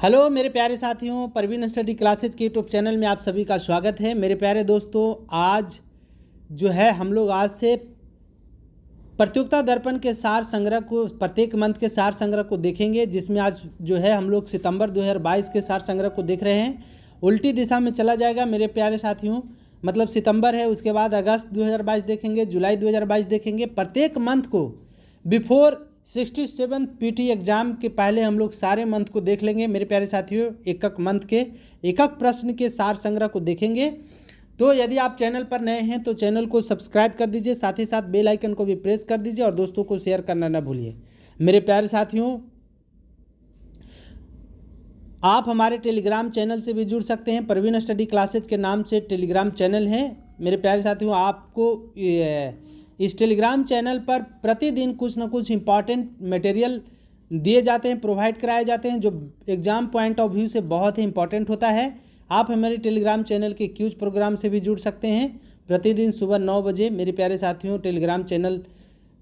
Hello मेरे प्यारे साथियों, परवीन स्टडी क्लासेज के यूट्यूब चैनल में आप सभी का स्वागत है। मेरे प्यारे दोस्तों, आज जो है हम लोग आज से प्रतियोगिता दर्पण के सार संग्रह को, प्रत्येक मंथ के सार संग्रह को देखेंगे, जिसमें आज जो है हम लोग सितंबर 2022 के सार संग्रह को देख रहे हैं। उल्टी दिशा में चला जाएगा मेरे प्यारे साथियों, मतलब सितंबर है, उसके बाद अगस्त 2022 देखेंगे, जुलाई 2022 देखेंगे। प्रत्येक मंथ को बिफोर 67 पीटी एग्जाम के पहले हम लोग सारे मंथ को देख लेंगे मेरे प्यारे साथियों। एक एक मंथ के एक एक प्रश्न के सार संग्रह को देखेंगे। तो यदि आप चैनल पर नए हैं तो चैनल को सब्सक्राइब कर दीजिए, साथ ही साथ बेल आइकन को भी प्रेस कर दीजिए और दोस्तों को शेयर करना ना भूलिए। मेरे प्यारे साथियों, आप हमारे टेलीग्राम चैनल से भी जुड़ सकते हैं। परवीन स्टडी क्लासेज के नाम से टेलीग्राम चैनल है। मेरे प्यारे साथियों, आपको इस टेलीग्राम चैनल पर प्रतिदिन कुछ ना कुछ इम्पॉर्टेंट मटेरियल दिए जाते हैं, प्रोवाइड कराए जाते हैं, जो एग्ज़ाम पॉइंट ऑफ व्यू से बहुत ही इंपॉर्टेंट होता है। आप हमारे टेलीग्राम चैनल के क्यूज प्रोग्राम से भी जुड़ सकते हैं। प्रतिदिन सुबह 9 बजे मेरे प्यारे साथियों टेलीग्राम चैनल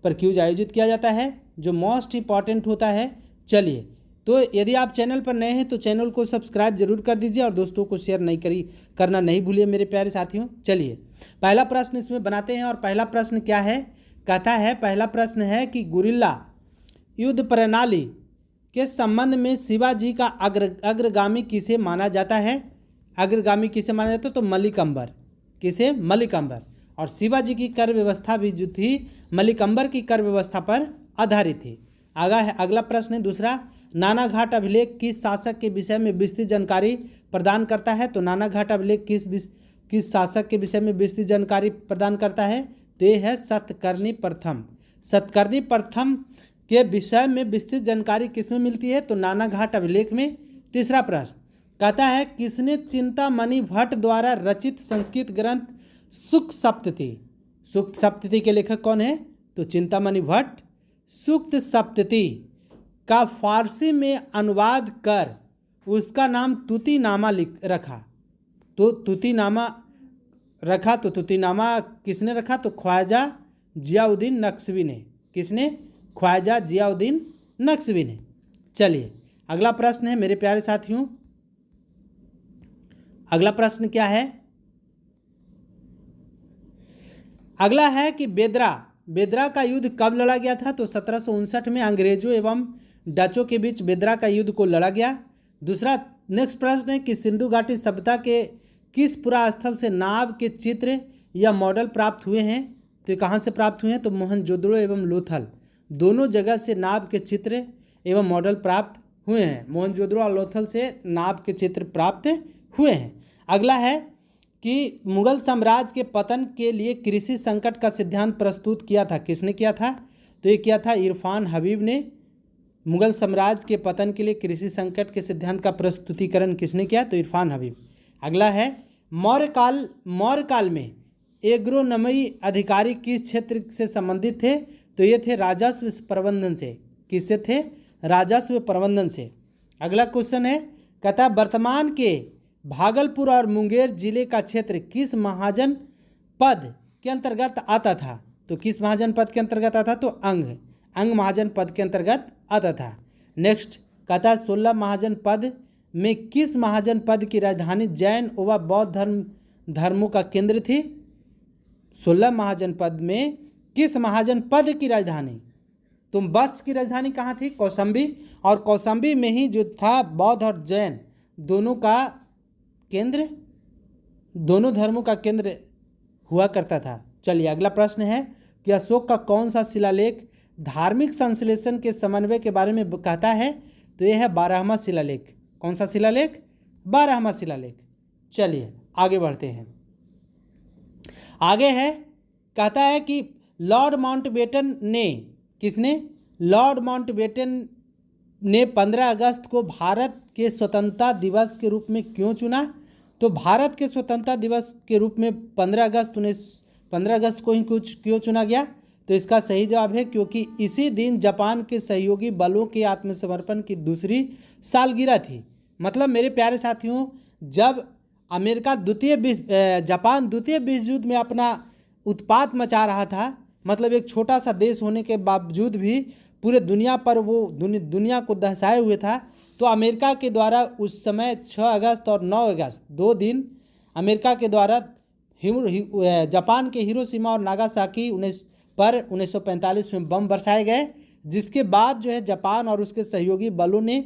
पर क्यूज आयोजित किया जाता है, जो मोस्ट इम्पॉर्टेंट होता है। चलिए, तो यदि आप चैनल पर नए हैं तो चैनल को सब्सक्राइब जरूर कर दीजिए और दोस्तों को शेयर करना नहीं भूलिए मेरे प्यारे साथियों। चलिए, पहला प्रश्न इसमें बनाते हैं। और पहला प्रश्न क्या है, कहता है, पहला प्रश्न है कि गुरिल्ला युद्ध प्रणाली के संबंध में शिवाजी का अग्रगामी किसे माना जाता है? अग्रगामी किसे माना जाता है? तो मलिक अंबर। किसे? मलिक अंबर। और शिवाजी की कर व्यवस्था भी जो थी मलिक अंबर की कर व्यवस्था पर आधारित थी। अगला प्रश्न है दूसरा, नानाघाट अभिलेख किस शासक के विषय में विस्तृत जानकारी प्रदान करता है? तो नानाघाट अभिलेख किस शासक के विषय में विस्तृत जानकारी प्रदान करता है? तो ये है सतकर्णी प्रथम। सतकर्णी प्रथम के विषय में विस्तृत जानकारी किसमें मिलती है? तो नानाघाट अभिलेख में। तीसरा प्रश्न कहता है, किसने चिंतामणि भट्ट द्वारा रचित संस्कृत ग्रंथ सूक्त सप्तति? सूक्त सप्तति के लेखक कौन है? तो चिंतामणि भट्ट। सूक्त सप्तति का फारसी में अनुवाद कर उसका नाम तुतीनामा रखा। तो तुतीनामा रखा, तो तुतीनामा किसने रखा? तो ख्वाजा जियाउद्दीन नक्शवी ने। किसने? ख्वाजा जियाउद्दीन नक्शवी ने। चलिए, अगला प्रश्न है मेरे प्यारे साथियों, अगला प्रश्न क्या है? अगला है कि बेदरा का युद्ध कब लड़ा गया था? तो 1759 में अंग्रेजों एवं डचों के बीच बेदरा का युद्ध को लड़ा गया। दूसरा नेक्स्ट प्रश्न है कि सिंधु घाटी सभ्यता के किस पुरास्थल से नाव के चित्र या मॉडल प्राप्त हुए हैं? तो ये कहाँ से प्राप्त हुए हैं? तो मोहनजोदड़ो एवं लोथल, दोनों जगह से नाव के चित्र एवं मॉडल प्राप्त हुए हैं। मोहनजोदड़ो और लोथल से नाव के चित्र प्राप्त हुए हैं। अगला है कि मुगल साम्राज्य के पतन के लिए कृषि संकट का सिद्धांत प्रस्तुत किया था। किसने किया था? तो ये किया था इरफान हबीब ने। मुगल साम्राज्य के पतन के लिए कृषि संकट के सिद्धांत का प्रस्तुतिकरण किसने किया? तो इरफान हबीब। अगला है, मौर्य काल में एग्रोनॉमी अधिकारी किस क्षेत्र से संबंधित थे? तो ये थे राजस्व प्रबंधन से। किससे थे? राजस्व प्रबंधन से। अगला क्वेश्चन है, कहता है, वर्तमान के भागलपुर और मुंगेर जिले का क्षेत्र किस महाजन पद के अंतर्गत आता था? तो किस महाजन पद के अंतर्गत आता? तो अंग महाजन पद के अंतर्गत आता था। नेक्स्ट कहता है, 16 महाजन पद में किस महाजन पद की राजधानी जैन व बौद्ध धर्मों का केंद्र थी? 16 महाजन पद में किस महाजन पद की राजधानी? तो वत्स की राजधानी कहाँ थी? कौशाम्बी। और कौशाम्बी में ही जो था बौद्ध और जैन दोनों का केंद्र, दोनों धर्मों का केंद्र हुआ करता था। चलिए, अगला प्रश्न है कि अशोक का कौन सा शिलालेख धार्मिक संश्लेषण के समन्वय के बारे में कहता है? तो यह है 12वां शिलालेख। कौन सा शिलालेख? 12वां शिलालेख। चलिए आगे बढ़ते हैं। आगे है, कहता है कि लॉर्ड माउंटबेटन ने, किसने? लॉर्ड माउंटबेटन ने 15 अगस्त को भारत के स्वतंत्रता दिवस के रूप में क्यों चुना? तो भारत के स्वतंत्रता दिवस के रूप में 15 अगस्त को ही क्यों चुना गया? तो इसका सही जवाब है क्योंकि इसी दिन जापान के सहयोगी बलों के आत्मसमर्पण की दूसरी सालगिरह थी। मतलब मेरे प्यारे साथियों, जब जापान द्वितीय विश्व युद्ध में अपना उत्पात मचा रहा था, मतलब एक छोटा सा देश होने के बावजूद भी पूरे दुनिया पर वो दुनिया को दहसाए हुए था, तो अमेरिका के द्वारा उस समय 6 अगस्त और 9 अगस्त 2 दिन अमेरिका के द्वारा जापान के हिरोशिमा और नागासाकी 1945 में बम बरसाए गए, जिसके बाद जो है जापान और उसके सहयोगी बलों ने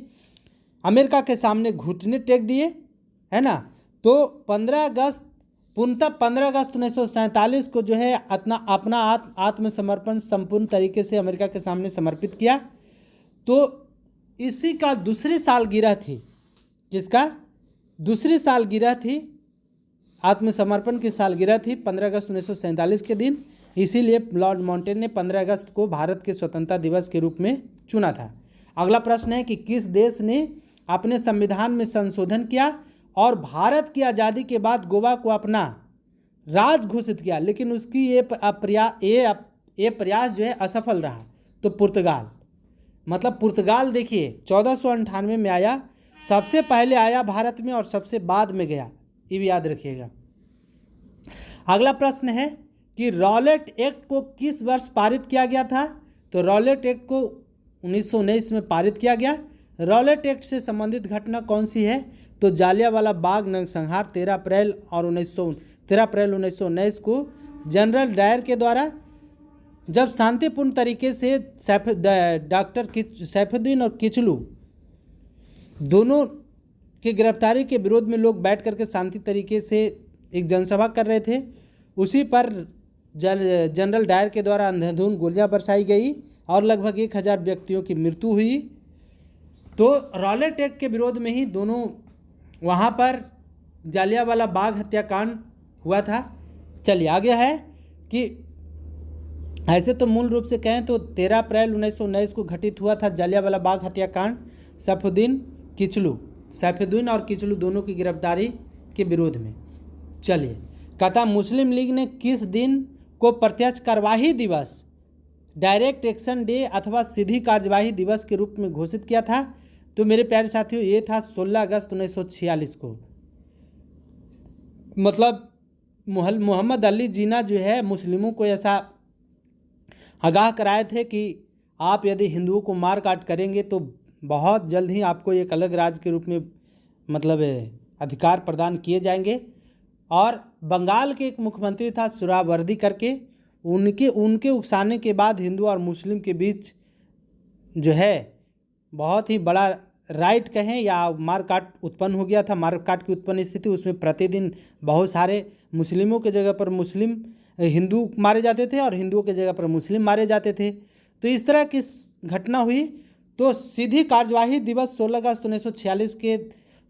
अमेरिका के सामने घुटने टेक दिए, है ना। तो 15 अगस्त 1947 को जो है अपना आत्मसमर्पण संपूर्ण तरीके से अमेरिका के सामने समर्पित किया। तो इसी का दूसरी सालगिरह थी, किसका दूसरी सालगिरह थी, आत्मसमर्पण की सालगिरह थी 15 अगस्त 1947 के दिन। इसीलिए लॉर्ड माउंटेन ने 15 अगस्त को भारत के स्वतंत्रता दिवस के रूप में चुना था। अगला प्रश्न है कि किस देश ने अपने संविधान में संशोधन किया और भारत की आज़ादी के बाद गोवा को अपना राज घोषित किया, लेकिन उसकी ये प्रयास जो है असफल रहा। तो पुर्तगाल, मतलब पुर्तगाल देखिए 1498 में आया, सबसे पहले आया भारत में और सबसे बाद में गया, ये भी याद रखिएगा। अगला प्रश्न है कि रॉलेट एक्ट को किस वर्ष पारित किया गया था। तो रॉलेट एक्ट को 1919 में पारित किया गया। रॉलेट एक्ट से संबंधित घटना कौन सी है। तो जालियांवाला बाग नरसंहार 13 अप्रैल 1919 को जनरल डायर के द्वारा जब शांतिपूर्ण तरीके से डॉक्टर सैफुद्दीन और किचलू दोनों की गिरफ्तारी के विरोध में लोग बैठ करके शांति तरीके से एक जनसभा कर रहे थे, उसी पर जनरल डायर के द्वारा अंधाधुंध गोलियां बरसाई गई और लगभग 1000 व्यक्तियों की मृत्यु हुई। तो रॉलेट एक्ट के विरोध में ही दोनों वहाँ पर जालियांवाला बाग हत्याकांड हुआ था। चलिए आगे है कि ऐसे तो मूल रूप से कहें तो 13 अप्रैल 1919 को घटित हुआ था जालियांवाला बाग हत्याकांड सैफुद्दीन और किचलू दोनों की गिरफ्तारी के विरोध में। चलिए कहता मुस्लिम लीग ने किस दिन को प्रत्यक्ष कार्यवाही दिवस, डायरेक्ट एक्शन डे अथवा सीधी कार्यवाही दिवस के रूप में घोषित किया था। तो मेरे प्यारे साथियों ये था 16 अगस्त 1946 को। मतलब मोहम्मद अली जिन्ना जो है मुस्लिमों को ऐसा आगाह कराए थे कि आप यदि हिंदुओं को मार काट करेंगे तो बहुत जल्द ही आपको एक अलग राज्य के रूप में मतलब अधिकार प्रदान किए जाएंगे। और बंगाल के एक मुख्यमंत्री था सुहरावर्दी करके, उनके उकसाने के बाद हिंदू और मुस्लिम के बीच जो है बहुत ही बड़ा राइट कहें या मारकाट उत्पन्न हो गया था। मारकाट की उत्पन्न स्थिति, उसमें प्रतिदिन बहुत सारे मुस्लिमों के जगह पर हिंदू मारे जाते थे और हिंदुओं के जगह पर मुस्लिम मारे जाते थे। तो इस तरह की घटना हुई। तो सीधी कार्यवाही दिवस 16 अगस्त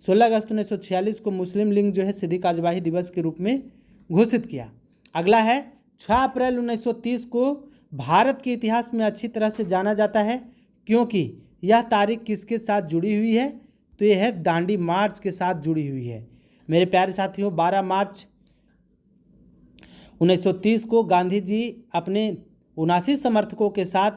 1946 को मुस्लिम लीग जो है सीधी कार्यवाही दिवस के रूप में घोषित किया। अगला है 6 अप्रैल 1930 को भारत के इतिहास में अच्छी तरह से जाना जाता है, क्योंकि यह तारीख किसके साथ जुड़ी हुई है। तो यह है दांडी मार्च के साथ जुड़ी हुई है। मेरे प्यारे साथियों 12 मार्च 1930 को गांधी जी अपने 79 समर्थकों के साथ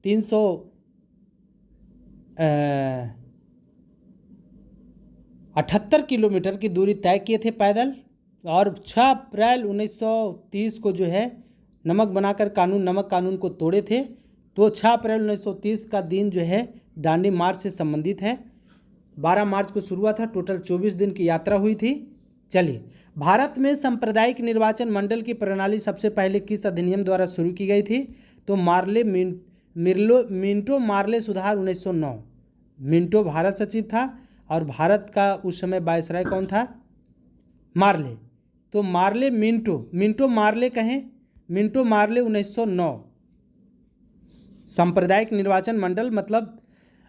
378 किलोमीटर की दूरी तय किए थे पैदल। और 6 अप्रैल 1930 को जो है नमक कानून को तोड़े थे। तो 6 अप्रैल 1930 का दिन जो है दांडी मार्च से संबंधित है। 12 मार्च को शुरू हुआ था, टोटल 24 दिन की यात्रा हुई थी। चलिए, भारत में सांप्रदायिक निर्वाचन मंडल की प्रणाली सबसे पहले किस अधिनियम द्वारा शुरू की गई थी। तो मिंटो मार्ले सुधार 1909। मिंटो भारत सचिव था और भारत का उस समय वायसराय कौन था, मार्ले। तो मार्ले मिंटो मार्ले कहें, मिंटो मार्ले 1909। सांप्रदायिक निर्वाचन मंडल मतलब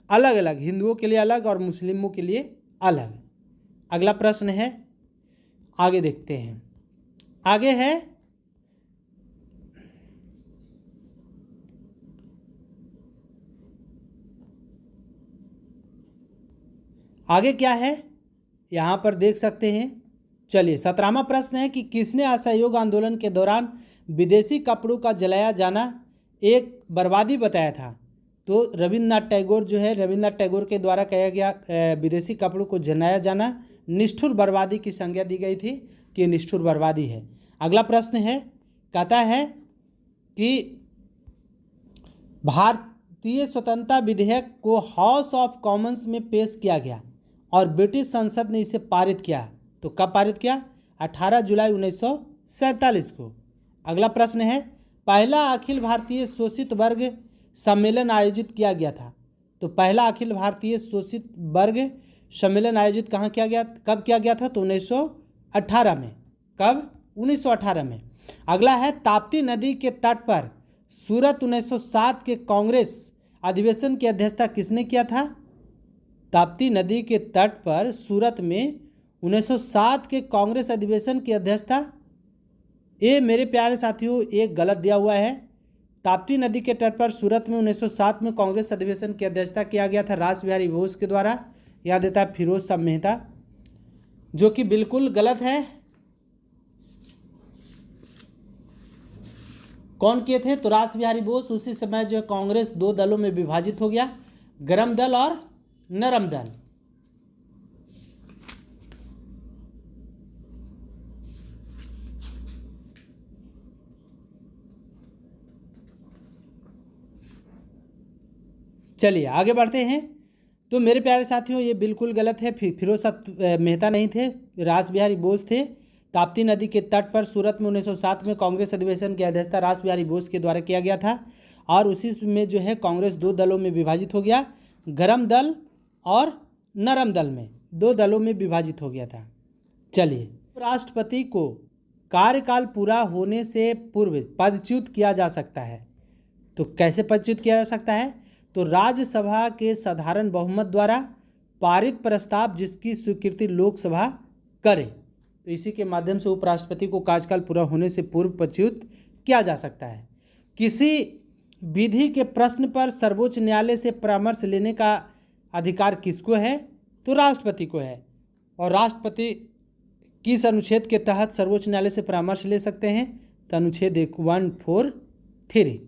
अलग अलग, हिंदुओं के लिए अलग और मुस्लिमों के लिए अलग। अगला प्रश्न है, आगे देखते हैं। आगे है आगे क्या है यहाँ पर देख सकते हैं। चलिए 17वां प्रश्न है कि किसने असहयोग आंदोलन के दौरान विदेशी कपड़ों का जलाया जाना एक बर्बादी बताया था। तो रविन्द्रनाथ टैगोर के द्वारा कहा गया विदेशी कपड़ों को जलाया जाना निष्ठुर बर्बादी की संज्ञा दी गई थी कि निष्ठुर बर्बादी है। अगला प्रश्न है, कहता है कि भारतीय स्वतंत्रता विधेयक को हाउस ऑफ कॉमन्स में पेश किया गया और ब्रिटिश संसद ने इसे पारित किया। तो कब पारित किया? 18 जुलाई 1947 को। अगला प्रश्न है, पहला अखिल भारतीय शोषित वर्ग सम्मेलन आयोजित किया गया था। तो पहला अखिल भारतीय शोषित वर्ग सम्मेलन आयोजित कहाँ किया गया, कब किया गया था? तो 1918 में। कब? 1918 में। अगला है, ताप्ती नदी के तट पर सूरत 1907 के कांग्रेस अधिवेशन की अध्यक्षता किसने किया था? ताप्ती नदी के तट पर सूरत में 1907 के कांग्रेस अधिवेशन की अध्यक्षता, ये मेरे प्यारे साथियों एक गलत दिया हुआ है। ताप्ती नदी के तट पर सूरत में 1907 में कांग्रेस अधिवेशन की अध्यक्षता किया गया था रास बिहारी बोस के द्वारा। याद देता है फिरोज शाह मेहता, जो कि बिल्कुल गलत है। कौन किए थे? तो रास बिहारी बोस। उसी समय जो कांग्रेस दो दलों में विभाजित हो गया, गरम दल और नरम दल। चलिए आगे बढ़ते हैं। तो मेरे प्यारे साथियों ये बिल्कुल गलत है। फिरोज शाह मेहता नहीं थे, रास बिहारी बोस थे। ताप्ती नदी के तट पर सूरत में 1907 में कांग्रेस अधिवेशन की अध्यक्षता रास बिहारी बोस के द्वारा किया गया था और उसी में जो है कांग्रेस दो दलों में विभाजित हो गया, गरम दल और नरम दल में, दो दलों में विभाजित हो गया था। चलिए, राष्ट्रपति को कार्यकाल पूरा होने से पूर्व पदच्युत किया जा सकता है। तो कैसे पदच्युत किया जा सकता है? तो राज्यसभा के साधारण बहुमत द्वारा पारित प्रस्ताव जिसकी स्वीकृति लोकसभा करे, तो इसी के माध्यम से उपराष्ट्रपति को कार्यकाल पूरा होने से पूर्व पदच्युत किया जा सकता है। किसी विधि के प्रश्न पर सर्वोच्च न्यायालय से परामर्श लेने का अधिकार किसको है? तो राष्ट्रपति को है। और राष्ट्रपति किस अनुच्छेद के तहत सर्वोच्च न्यायालय से परामर्श ले सकते हैं? तो अनुच्छेद 143।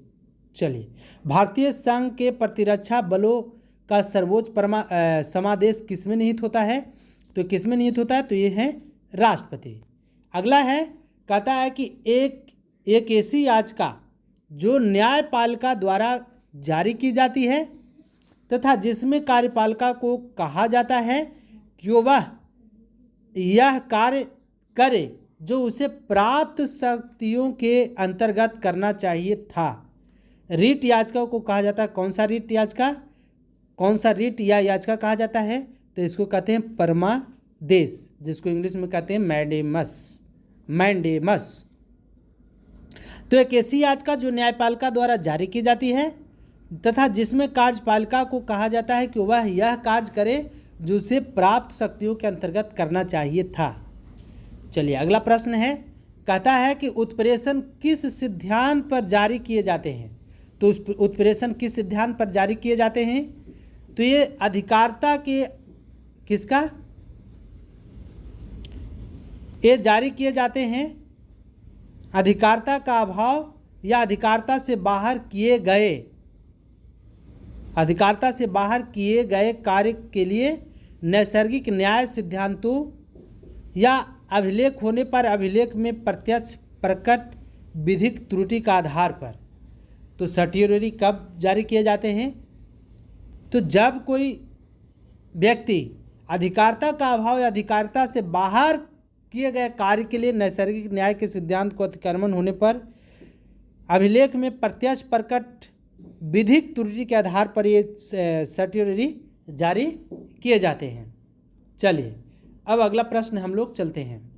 चलिए, भारतीय संघ के प्रतिरक्षा बलों का सर्वोच्च समादेश किसमें निहित होता है? तो किसमें निहित होता है? तो ये है राष्ट्रपति। अगला है, कहता है कि एक ऐसी याचिका जो न्यायपालिका द्वारा जारी की जाती है तथा जिसमें कार्यपालिका को कहा जाता है कि वह यह कार्य करे जो उसे प्राप्त शक्तियों के अंतर्गत करना चाहिए था। रीट याचिका को कहा जाता है, कौन सा रीट याचिका, कौन सा रीट या याचिका कहा जाता है? तो इसको कहते हैं परमादेश, जिसको इंग्लिश में कहते हैं मैंडेमस। तो एक ऐसी याचिका जो न्यायपालिका द्वारा जारी की जाती है तथा जिसमें कार्यपालिका को कहा जाता है कि वह यह कार्य करे जो उसे प्राप्त शक्तियों के अंतर्गत करना चाहिए था। चलिए अगला प्रश्न है, कहता है कि उत्प्रेषण किस सिद्धांत पर जारी किए जाते हैं? तो उस उत्प्रेषण किस सिद्धांत पर जारी किए जाते हैं? तो ये अधिकारिता के किसका, ये जारी किए जाते हैं अधिकारिता का अभाव या अधिकारिता से बाहर किए गए कार्य के लिए नैसर्गिक न्याय सिद्धांतों या अभिलेख होने पर अभिलेख में प्रत्यक्ष प्रकट विधिक त्रुटि का आधार पर। तो सर्टियोररी कब जारी किए जाते हैं? तो जब कोई व्यक्ति अधिकारिता का अभाव या अधिकारिता से बाहर किए गए कार्य के लिए नैसर्गिक न्याय के सिद्धांत को अतिक्रमण होने पर अभिलेख में प्रत्यक्ष प्रकट विधिक त्रुटि के आधार पर ये सर्टियोररी जारी किए जाते हैं। चलिए अब अगला प्रश्न हम लोग चलते हैं।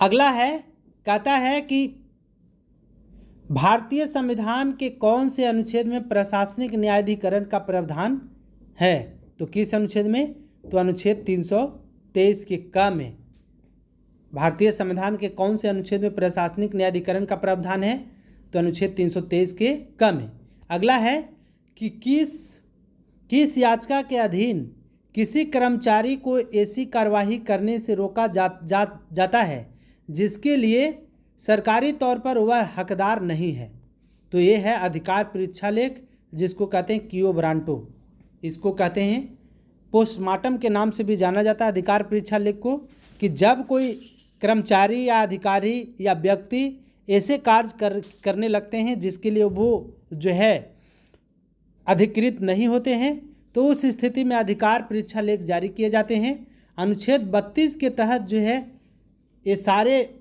अगला है, कहता है कि भारतीय संविधान के कौन से अनुच्छेद में प्रशासनिक न्यायाधिकरण का प्रावधान है? तो किस अनुच्छेद में? तो अनुच्छेद 323 के क में। भारतीय संविधान के कौन से अनुच्छेद में प्रशासनिक न्यायाधिकरण का प्रावधान है? तो अनुच्छेद 323 के क में। अगला है कि किस याचिका के अधीन किसी कर्मचारी को ऐसी कार्यवाही करने से रोका जाता है जिसके लिए सरकारी तौर पर वह हकदार नहीं है? तो ये है अधिकार परीक्षा लेख, जिसको कहते हैं कियो ब्रांटो। इसको कहते हैं पोस्टमार्टम के नाम से भी जाना जाता है अधिकार परीक्षा लेख को, कि जब कोई कर्मचारी या अधिकारी या व्यक्ति ऐसे कार्य करने लगते हैं जिसके लिए वो जो है अधिकृत नहीं होते हैं, तो उस स्थिति में अधिकार परीक्षा लेख जारी किए जाते हैं। अनुच्छेद 32 के तहत जो है ये सारे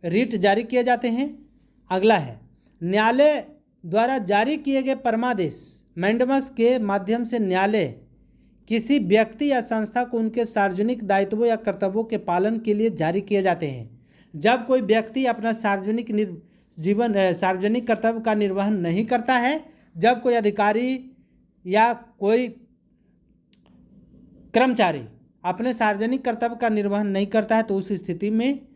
रिट जारी किए जाते हैं। अगला है न्यायालय द्वारा जारी किए गए परमादेश मैंडमस के माध्यम से न्यायालय किसी व्यक्ति या संस्था को उनके सार्वजनिक दायित्वों या कर्तव्यों के पालन के लिए जारी किए जाते हैं। जब कोई व्यक्ति अपना सार्वजनिक कर्तव्य का निर्वहन नहीं करता है, जब कोई अधिकारी या कोई कर्मचारी अपने सार्वजनिक कर्तव्य का निर्वहन नहीं करता है, तो उस स्थिति में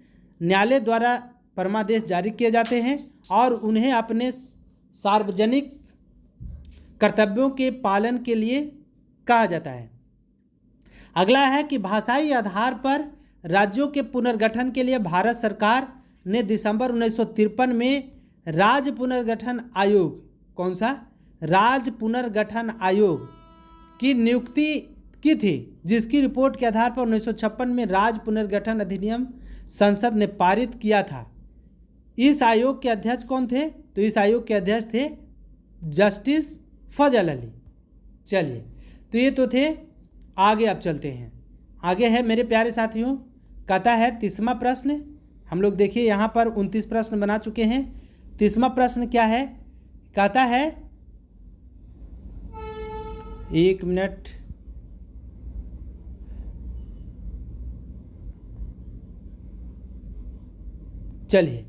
न्यायालय द्वारा परमादेश जारी किए जाते हैं और उन्हें अपने सार्वजनिक कर्तव्यों के पालन के लिए कहा जाता है। अगला है कि भाषाई आधार पर राज्यों के पुनर्गठन के लिए भारत सरकार ने दिसंबर 1953 में राज्य पुनर्गठन आयोग, कौन सा, राज्य पुनर्गठन आयोग की नियुक्ति की थी, जिसकी रिपोर्ट के आधार पर 1956 में राज्य पुनर्गठन अधिनियम संसद ने पारित किया था। इस आयोग के अध्यक्ष कौन थे? तो इस आयोग के अध्यक्ष थे जस्टिस फजल अली। चलिए, तो ये तो थे। आगे अब चलते हैं। आगे है मेरे प्यारे साथियों, कहता है 30वां प्रश्न। हम लोग देखिए यहाँ पर 29 प्रश्न बना चुके हैं। 30वां प्रश्न क्या है? कहता है, एक मिनट, चलिए,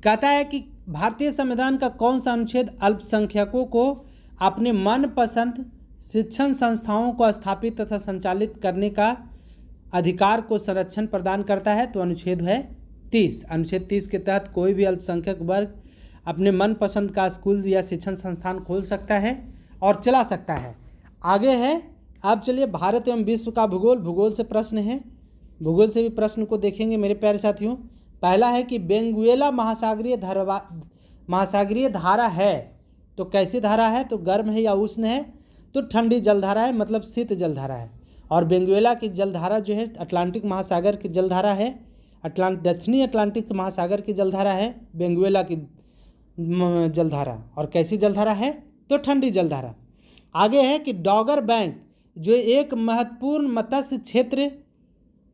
कहता है कि भारतीय संविधान का कौन सा अनुच्छेद अल्पसंख्यकों को अपने मनपसंद शिक्षण संस्थाओं को स्थापित तथा संचालित करने का अधिकार को संरक्षण प्रदान करता है? तो अनुच्छेद है 30। अनुच्छेद 30 के तहत कोई भी अल्पसंख्यक वर्ग अपने मनपसंद का स्कूल या शिक्षण संस्थान खोल सकता है और चला सकता है। आगे है, अब चलिए भारत एवं विश्व का भूगोल। भूगोल से प्रश्न है, भूगोल से भी प्रश्न को देखेंगे मेरे प्यारे साथियों। पहला है कि वेनेजुएला महासागरीय धारा है, तो कैसी धारा है? तो गर्म है या उष्ण है? तो ठंडी जलधारा है, मतलब शीत जलधारा है। और वेनेजुएला की जलधारा जो है अटलांटिक महासागर की जलधारा है, दक्षिणी अटलांटिक महासागर की जलधारा है वेनेजुएला की जलधारा। और कैसी जलधारा है? तो ठंडी जलधारा। आगे है कि डॉगर बैंक जो एक महत्वपूर्ण मत्स्य क्षेत्र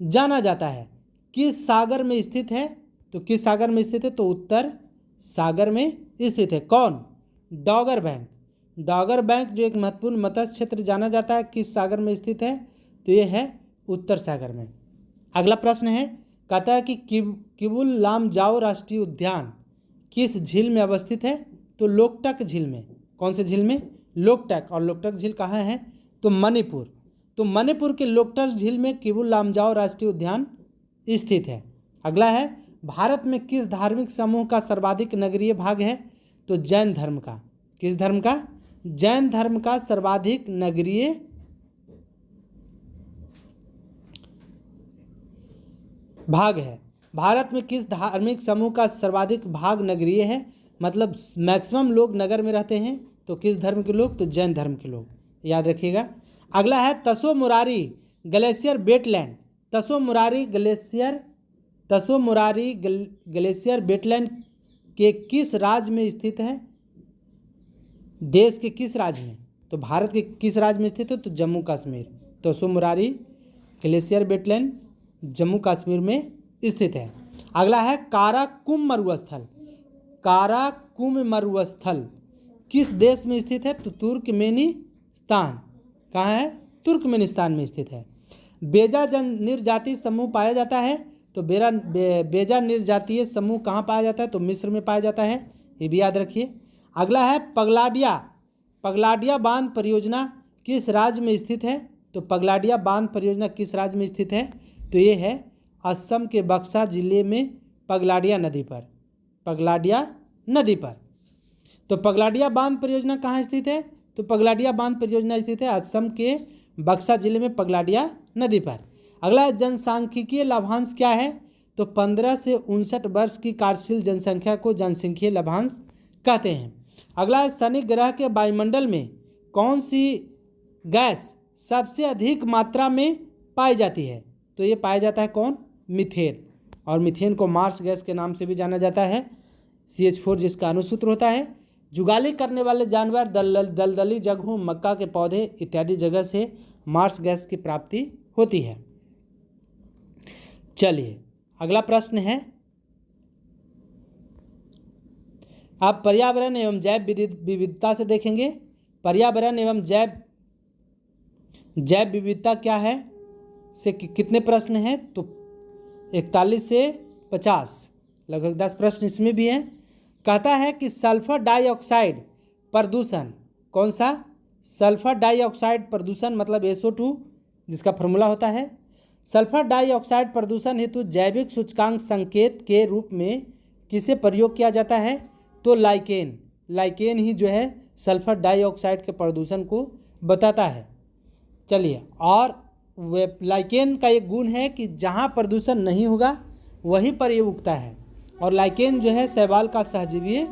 जाना जाता है, किस सागर में स्थित है? तो किस सागर में स्थित है? तो उत्तर सागर में स्थित है। कौन? डॉगर बैंक। डॉगर बैंक जो एक महत्वपूर्ण मत्स्य क्षेत्र जाना जाता है, किस सागर में स्थित है? तो ये है उत्तर सागर में। अगला प्रश्न है, कहता है कि किबुल लामजाओ राष्ट्रीय उद्यान किस झील में अवस्थित है? तो लोकटक झील में। कौन से झील में? लोकटक। और लोकटक झील कहाँ है? तो मणिपुर। तो मणिपुर के लोकटक झील में किबुल लामजाओ राष्ट्रीय उद्यान स्थित है। अगला है, भारत में किस धार्मिक समूह का सर्वाधिक नगरीय भाग है? तो जैन धर्म का। किस धर्म का? जैन धर्म का सर्वाधिक नगरीय भाग है। भारत में किस धार्मिक समूह का सर्वाधिक भाग नगरीय है? मतलब मैक्सिमम लोग नगर में रहते हैं। तो किस धर्म के लोग? तो जैन धर्म के लोग, याद रखिएगा। अगला है तसो मुरारी ग्लेशियर वेटलैंड। तसो मुरारी ग्लेशियर वेटलैंड के किस राज्य में स्थित है? देश के किस राज्य में? तो भारत के किस राज्य में स्थित है? तो जम्मू कश्मीर। तसो मुरारी ग्लेशियर वेटलैंड जम्मू कश्मीर में स्थित है। अगला है काराकुम मरुस्थल। काराकुम मरुस्थल किस देश में स्थित है? तो तुर्कमेनिस्तान। कहाँ है? तुर्कमेनिस्तान में स्थित है। बेजा निर्जातीय समूह पाया जाता है। तो बेजा निर्जातीय समूह कहाँ पाया जाता है? तो मिस्र में पाया जाता है, ये भी याद रखिए। अगला है पगलाडिया बांध परियोजना किस राज्य में स्थित है? तो पगलाडिया बांध परियोजना किस राज्य में स्थित है? तो ये है असम के बक्सा जिले में पगलाडिया नदी पर। पगलाडिया नदी पर। तो पगलाडिया बांध परियोजना कहाँ स्थित है? तो पगलाडिया बांध परियोजना स्थित है असम के बक्सा जिले में पगलाडिया नदी पर। अगला जनसांख्यिकीय लाभांश क्या है? तो 15 से 59 वर्ष की कार्यशील जनसंख्या को जनसांख्यिकीय लाभांश कहते हैं। अगला है शनि ग्रह के वायुमंडल में कौन सी गैस सबसे अधिक मात्रा में पाई जाती है? तो ये पाया जाता है कौन? मीथेन। और मीथेन को मार्स गैस के नाम से भी जाना जाता है। CH4 जिसका अणुसूत्र होता है। जुगाली करने वाले जानवर दलदली जगहों, मक्का के पौधे इत्यादि जगह से मार्स गैस की प्राप्ति होती है। चलिए अगला प्रश्न है, आप पर्यावरण एवं जैव विविधता से देखेंगे। पर्यावरण एवं जैव विविधता क्या है से कितने प्रश्न हैं, तो 41 से 50, लगभग 10 प्रश्न इसमें भी हैं। कहता है कि सल्फर डाइऑक्साइड प्रदूषण, कौन सा? सल्फर डाइऑक्साइड प्रदूषण मतलब SO2 जिसका फॉर्मूला होता है। सल्फर डाइऑक्साइड प्रदूषण हेतु जैविक सूचकांक संकेत के रूप में किसे प्रयोग किया जाता है, तो लाइकेन ही जो है सल्फर डाइऑक्साइड के प्रदूषण को बताता है। चलिए, और लाइकेन का एक गुण है कि जहाँ प्रदूषण नहीं होगा वहीं पर ये उगता है, और लाइकेन जो है शैवाल का सहजीवी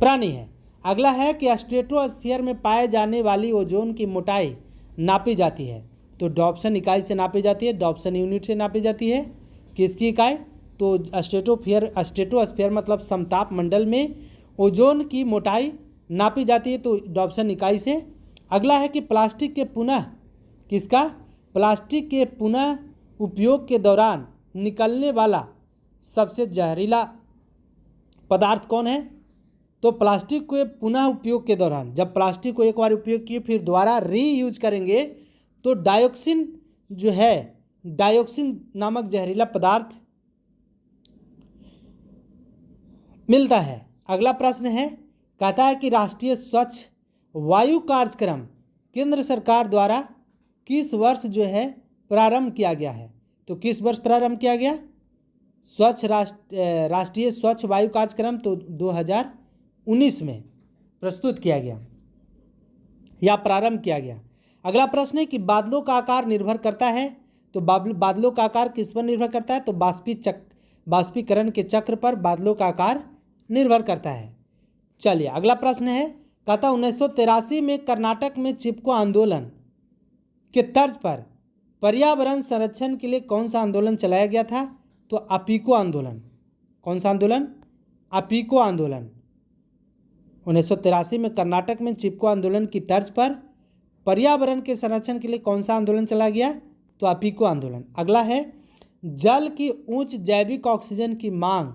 प्राणी है। अगला है कि स्ट्रेटोस्फीयर में पाए जाने वाली ओजोन की मोटाई नापी जाती है, तो डॉप्सन इकाई से नापी जाती है, डॉप्सन यूनिट से नापी जाती है। किसकी इकाई? तो स्ट्रेटोस्फीयर मतलब समताप मंडल में ओजोन की मोटाई नापी जाती है, तो डॉप्सन इकाई से। अगला है कि प्लास्टिक के पुनः उपयोग के दौरान निकलने वाला सबसे जहरीला पदार्थ कौन है, तो प्लास्टिक के पुनः उपयोग के दौरान, जब प्लास्टिक को एक बार उपयोग किए फिर दोबारा रीयूज करेंगे तो डायोक्सिन नामक जहरीला पदार्थ मिलता है। अगला प्रश्न है, कहता है कि राष्ट्रीय स्वच्छ वायु कार्यक्रम केंद्र सरकार द्वारा किस वर्ष जो है प्रारंभ किया गया है, तो किस वर्ष प्रारंभ किया गया? राष्ट्रीय स्वच्छ वायु कार्यक्रम तो 2019 में प्रस्तुत किया गया या प्रारंभ किया गया। अगला प्रश्न है कि बादलों का आकार निर्भर करता है, तो बादलों का आकार किस पर निर्भर करता है, तो बाष्पीकरण के चक्र पर बादलों का आकार निर्भर करता है। चलिए अगला प्रश्न है, कहता 1983 में कर्नाटक में चिपको आंदोलन के तर्ज पर पर्यावरण संरक्षण के लिए कौन सा आंदोलन चलाया गया था, तो अपीको आंदोलन। कौन सा आंदोलन? अपीको आंदोलन। 1983 में कर्नाटक में चिपको आंदोलन की तर्ज पर पर्यावरण के संरक्षण के लिए कौन सा आंदोलन चला गया, तो अपीको आंदोलन। अगला है, जल की उच्च जैविक ऑक्सीजन की मांग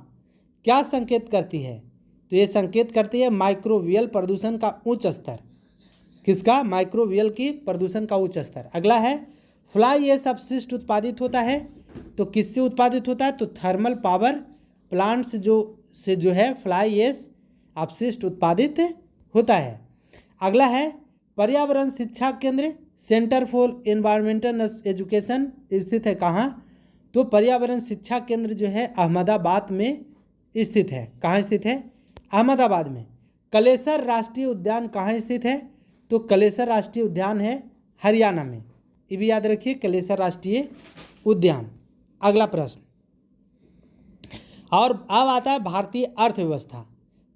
क्या संकेत करती है, तो ये संकेत करती है माइक्रोबियल प्रदूषण का उच्च स्तर। किसका? माइक्रोबियल की प्रदूषण का उच्च स्तर। अगला है, फ्लाई ऐश अपशिष्ट उत्पादित होता है, तो किससे उत्पादित होता है, तो थर्मल पावर प्लांट्स जो है फ्लाई ऐश अपशिष्ट उत्पादित होता है। अगला है, पर्यावरण शिक्षा केंद्र सेंटर फॉर एनवायरमेंटल एजुकेशन स्थित है कहाँ, तो पर्यावरण शिक्षा केंद्र जो है अहमदाबाद में स्थित है। कहाँ स्थित है? अहमदाबाद में। कलेसर राष्ट्रीय उद्यान कहाँ स्थित है, तो कलेसर राष्ट्रीय उद्यान है हरियाणा में। ये भी याद रखिए, कलेसर राष्ट्रीय उद्यान। अगला प्रश्न, और अब आता है भारतीय अर्थव्यवस्था।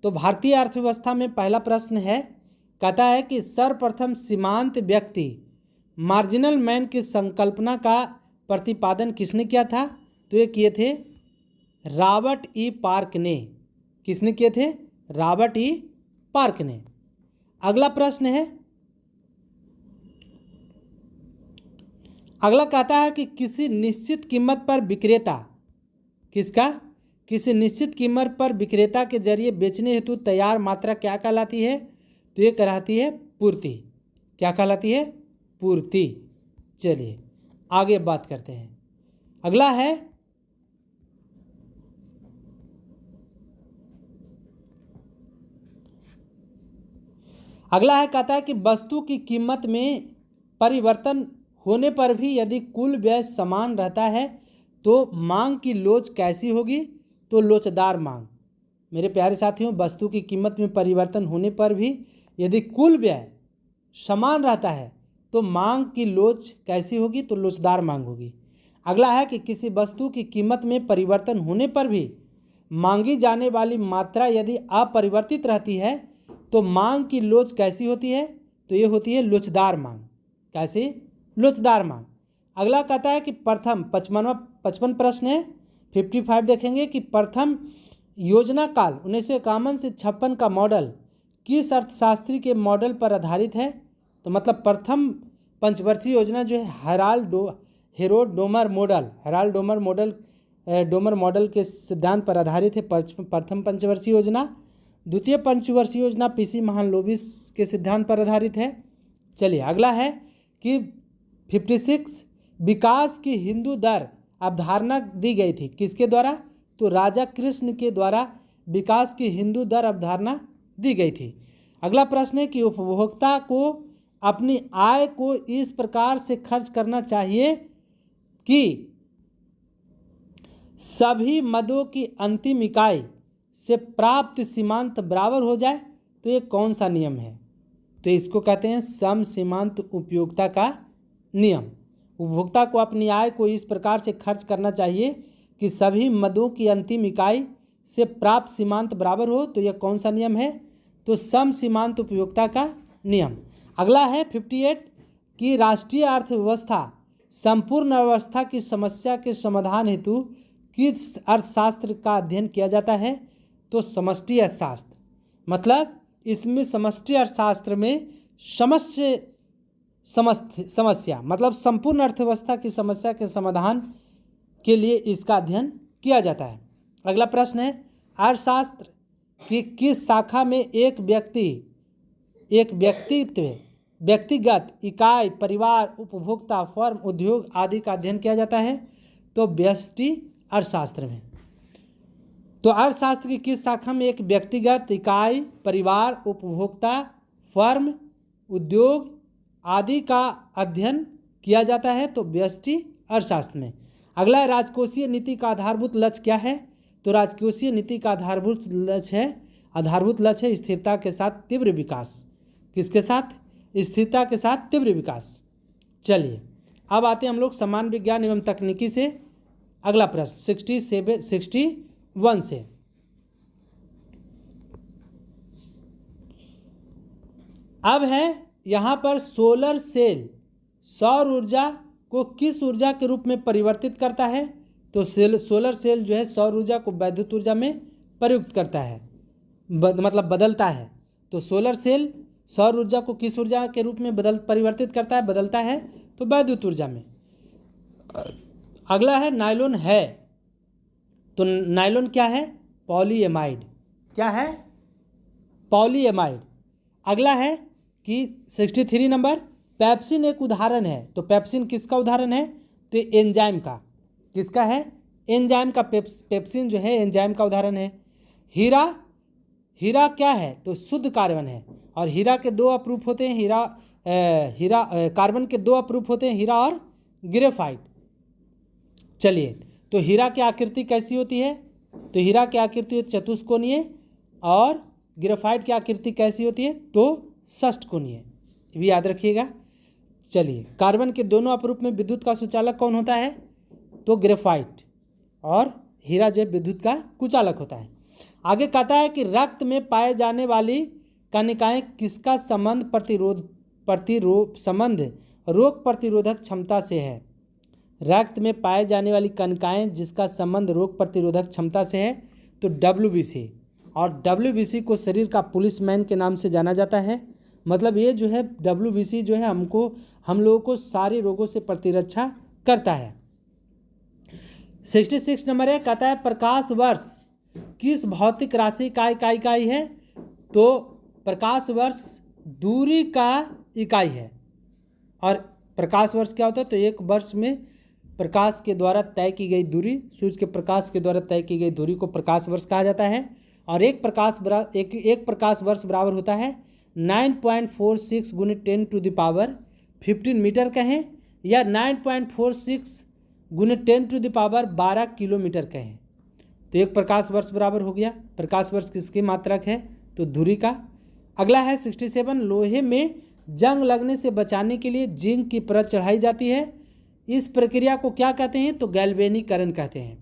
तो भारतीय अर्थव्यवस्था में पहला प्रश्न है, कहता है कि सर्वप्रथम सीमांत व्यक्ति मार्जिनल मैन की संकल्पना का प्रतिपादन किसने किया था, तो ये किए थे रॉबर्ट ई पार्क ने। किसने किए थे? रॉबर्ट ई पार्क ने। अगला प्रश्न है, अगला कहता है कि किसी निश्चित कीमत पर विक्रेता, किसका? किसी निश्चित कीमत पर विक्रेता के जरिए बेचने हेतु तैयार मात्रा क्या कहलाती है, तो ये कहलाती है पूर्ति। क्या कहलाती है? पूर्ति। चलिए आगे बात करते हैं। अगला है, कहता है कि वस्तु की कीमत में परिवर्तन होने पर भी यदि कुल व्यय समान रहता है तो मांग की लोच कैसी होगी, तो लोचदार मांग। मेरे प्यारे साथियों, वस्तु की कीमत में परिवर्तन होने पर भी यदि कुल व्यय समान रहता है तो मांग की लोच कैसी होगी, तो लोचदार मांग होगी। अगला है कि किसी वस्तु की कीमत में परिवर्तन होने पर भी मांगी जाने वाली मात्रा यदि अपरिवर्तित रहती है तो मांग की लोच कैसी होती है, तो ये होती है लोचदार मांग। कैसी? लोचदार मांग। अगला कहता है कि प्रथम 55 प्रश्न है, 55 देखेंगे कि प्रथम योजना काल 1951 से 56 का मॉडल किस अर्थशास्त्री के मॉडल पर आधारित है? तो मतलब प्रथम पंचवर्षीय योजना जो है हेरोल्ड डोमर मॉडल के सिद्धांत पर आधारित है प्रथम पंचवर्षीय योजना। द्वितीय पंचवर्षीय योजना पीसी महालनोबिस के सिद्धांत पर आधारित है। चलिए अगला है कि 56 विकास की हिंदू दर अवधारणा दी गई थी किसके द्वारा? तो राजा कृष्ण के द्वारा विकास की हिंदू दर अवधारणा दी गई थी। अगला प्रश्न है कि उपभोक्ता को अपनी आय को इस प्रकार से खर्च करना चाहिए कि सभी मदों की अंतिम इकाई से प्राप्त सीमांत बराबर हो जाए। तो ये कौन सा नियम है? तो इसको कहते हैं सम सीमांत उपयोगिता का नियम। उपभोक्ता को अपनी आय को इस प्रकार से खर्च करना चाहिए कि सभी मदों की अंतिम इकाई से प्राप्त सीमांत बराबर हो। तो यह कौन सा नियम है? तो सम सीमांत उपयोगिता का नियम। अगला है 58 कि राष्ट्रीय अर्थव्यवस्था संपूर्ण अवस्था की समस्या के समाधान हेतु किस अर्थशास्त्र का अध्ययन किया जाता है? तो समष्टि अर्थशास्त्र। मतलब इसमें समष्टि अर्थशास्त्र में समस्या मतलब संपूर्ण अर्थव्यवस्था की समस्या के समाधान के लिए इसका अध्ययन किया जाता है। अगला प्रश्न है अर्थशास्त्र की किस शाखा में एक व्यक्तिगत इकाई, परिवार, उपभोक्ता, फर्म, उद्योग आदि का अध्ययन किया जाता है? तो व्यष्टि अर्थशास्त्र में। तो अर्थशास्त्र की किस शाखा में एक व्यक्तिगत इकाई, परिवार, उपभोक्ता, फर्म, उद्योग आदि का अध्ययन किया जाता है? तो व्यष्टि अर्थशास्त्र में। अगला है राजकोषीय नीति का आधारभूत लक्ष्य क्या है? तो राजकोषीय नीति का आधारभूत लक्ष्य है स्थिरता के साथ तीव्र विकास। किसके साथ? स्थिरता के साथ तीव्र विकास। चलिए अब आते हैं हम लोग सामान्य विज्ञान एवं तकनीकी से। अगला प्रश्न 61 से। अब है यहाँ पर सोलर सेल सौर ऊर्जा को किस ऊर्जा के रूप में परिवर्तित करता है? तो सोलर सेल जो है सौर ऊर्जा को वैद्युत ऊर्जा में प्रयुक्त करता है, मतलब बदलता है। तो सोलर सेल सौर ऊर्जा को किस ऊर्जा के रूप में बदलता है तो वैद्युत ऊर्जा में। अगला है नायलॉन है। तो नायलॉन क्या है? पॉलीएमाइड। क्या है? पॉलीएमाइड। अगला है कि 63 नंबर पेप्सिन एक उदाहरण है। तो पेप्सिन किसका उदाहरण है? तो एंजाइम का। किसका है? एंजाइम का। पेप्सिन जो है एंजाइम का उदाहरण है। हीरा क्या है? तो शुद्ध कार्बन है। और हीरा के दो अप्रूफ होते हैं, कार्बन के दो अप्रूफ होते हैं, हीरा और ग्रेफाइट। चलिए तो हीरा की आकृति कैसी होती है? तो हीरा की आकृति चतुष्कोणीय और ग्रेफाइट की आकृति कैसी होती है? तो षष्ठकोणीय। भी याद रखिएगा। चलिए कार्बन के दोनों अपरूप में विद्युत का सुचालक कौन होता है? तो ग्रेफाइट। और हीरा जो विद्युत का कुचालक होता है। आगे कहता है कि रक्त में पाए जाने वाली कणिकाएं किसका संबंध रोग प्रतिरोधक क्षमता से है? रक्त में पाए जाने वाली कणिकाएं जिसका संबंध रोग प्रतिरोधक क्षमता से है तो WBC। और WBC को शरीर का पुलिसमैन के नाम से जाना जाता है। मतलब ये जो है WBC जो है हम लोगों को सारे रोगों से प्रतिरक्षा करता है। 66 नंबर है, कहता है प्रकाश वर्ष किस भौतिक राशि का इकाई है? तो प्रकाश वर्ष दूरी का इकाई है। और प्रकाश वर्ष क्या होता है? तो एक वर्ष में प्रकाश के द्वारा तय की गई दूरी, सूर्य के प्रकाश के द्वारा तय की गई दूरी को प्रकाश वर्ष कहा जाता है। और एक प्रकाश वर्ष बराबर होता है 9.46 × 10⁻15 मीटर कहें या 9.46 × 10⁻12 किलोमीटर कहें। तो एक प्रकाश वर्ष बराबर हो गया। प्रकाश वर्ष किसकी मात्रक है? तो दूरी का। अगला है 67 लोहे में जंग लगने से बचाने के लिए जिंक की परत चढ़ाई जाती है। इस प्रक्रिया को क्या कहते हैं? तो गैल्वेनीकरण कहते हैं।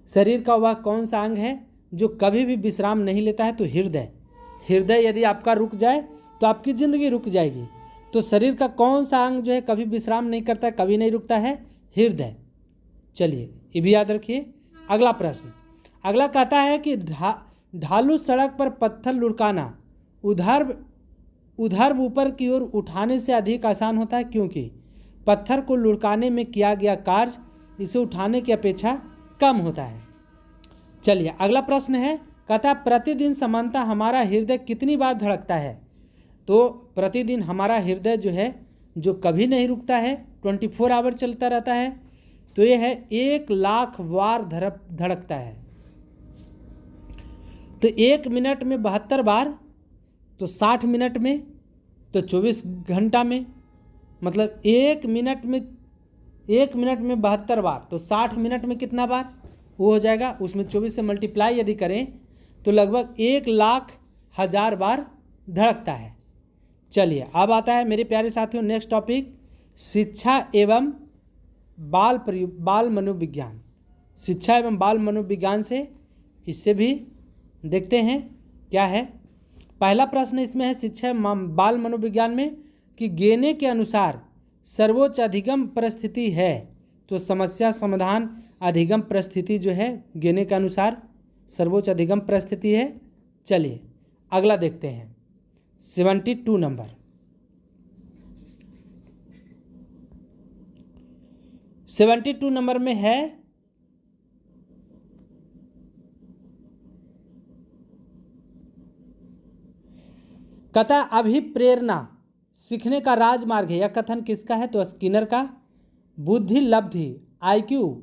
शरीर का वह कौन सा अंग है जो कभी भी विश्राम नहीं लेता है? तो हृदय यदि आपका रुक जाए तो आपकी ज़िंदगी रुक जाएगी। तो शरीर का कौन सा अंग जो है कभी विश्राम नहीं करता, कभी नहीं रुकता है? हृदय। चलिए ये भी याद रखिए। अगला प्रश्न अगला कहता है कि ढालू सड़क पर पत्थर लुढ़काना उधर ऊपर की ओर उठाने से अधिक आसान होता है, क्योंकि पत्थर को लुढ़काने में किया गया कार्य इसे उठाने की अपेक्षा कम होता है। चलिए अगला प्रश्न है, कहता है प्रतिदिन सामान्यतः हमारा हृदय कितनी बार धड़कता है। तो प्रतिदिन हमारा हृदय जो है जो कभी नहीं रुकता है, 24 आवर चलता रहता है, तो ये है 1,00,000 बार धड़कता है। तो 1 मिनट में 72 बार, तो 60 मिनट में, तो 24 घंटा में, मतलब 1 मिनट में 72 बार, तो 60 मिनट में कितना बार वो हो जाएगा, उसमें 24 से मल्टीप्लाई यदि करें तो लगभग 1,00,000 बार धड़कता है। चलिए अब आता है मेरे प्यारे साथियों नेक्स्ट टॉपिक, शिक्षा एवं बाल मनोविज्ञान। शिक्षा एवं बाल मनोविज्ञान से इससे भी देखते हैं क्या है। पहला प्रश्न इसमें है शिक्षा एवं बाल मनोविज्ञान में कि गेने के अनुसार सर्वोच्च अधिगम परिस्थिति है। तो समस्या समाधान अधिगम परिस्थिति जो है गेने के अनुसार सर्वोच्च अधिगम परिस्थिति है। चलिए अगला देखते हैं 72 नंबर। 72 नंबर में है कथा अभिप्रेरणा सीखने का राजमार्ग है। यह कथन किसका है, तो स्किनर का। बुद्धि लब्धि IQ